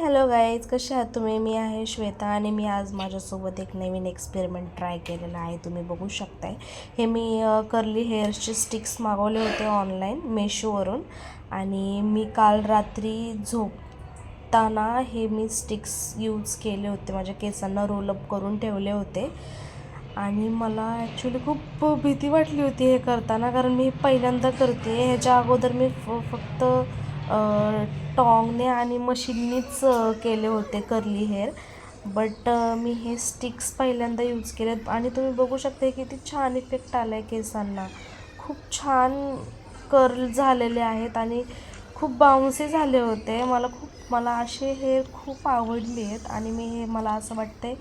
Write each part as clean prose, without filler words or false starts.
Hello guys, कसे आहात तुम्ही? मी आहे श्वेता आणि मी आज माझ्यासोबत एक नवीन एक्सपेरिमेंट ट्राय केलेला आहे. तुम्ही बघू शकताय, हे मी कर्ली हेअर्सचे स्टिक्स मागवले होते ऑनलाईन मेशोवरून. आणि मी काल रात्री झोपताना हे मी स्टिक्स यूज केले होते, माझ्या केसांना रोलअप करून ठेवले होते. आणि मला ॲक्च्युली खूप भीती वाटली होती हे करताना, कारण मी पहिल्यांदा करते. ह्याच्या अगोदर मी फक्त टॉंगने आणि मशीननीच केले होते कर्ली हेअर. बट मी हे स्टिक्स पहिल्यांदा यूज केलेत आणि तुम्ही बघू शकता किती छान इफेक्ट आला आहे केसांना. खूप छान कर्ल झालेले आहेत आणि खूप बाउन्सी झाले होते. मला असे हेअर खूप आवडले आहेत आणि मला असं वाटतं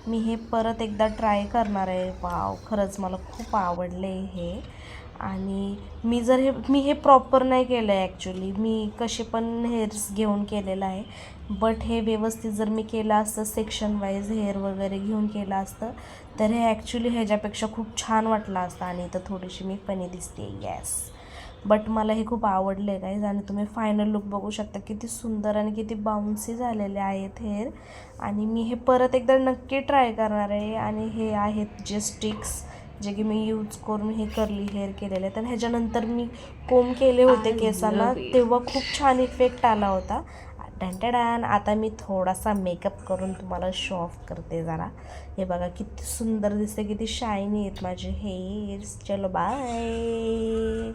मी हे परत एकदा ट्राय करणार आहे. वाव, खरंच मला खूप आवडले हे. आणि मी हे प्रॉपर नाही केलं आहे ॲक्च्युली. मी कसे पण हेअर्स घेऊन केलेलं आहे. बट हे व्यवस्थित जर मी केलं असतं, सेक्शन वाईज हेअर वगैरे घेऊन केलं असतं, तर हे ॲक्च्युली ह्याच्यापेक्षा खूप छान वाटलं असतं. आणि इथं थोडीशी मी फनी दिसते, येस. बट मला हे खूप आवडले गाईज. आणि तुम्ही फायनल लुक बघू शकता, किती सुंदर आणि किती बाउन्सी झालेले आहेत हेअर. आणि मी हे परत एकदा नक्की ट्राय करणार आहे. आणि हे आहेत जे स्टिक्स जे की मी यूज करून हे कर्ली हेअर केलेले आहेत. आणि ह्याच्यानंतर मी कोम केले होते केसांना, तेव्हा खूप छान इफेक्ट आला होता. डॅन. आता मी थोडासा मेकअप करून तुम्हाला शो ऑफ करते जरा. हे बघा किती सुंदर दिसते, किती शायनी आहेत माझे हेअर्स. चलो बाय.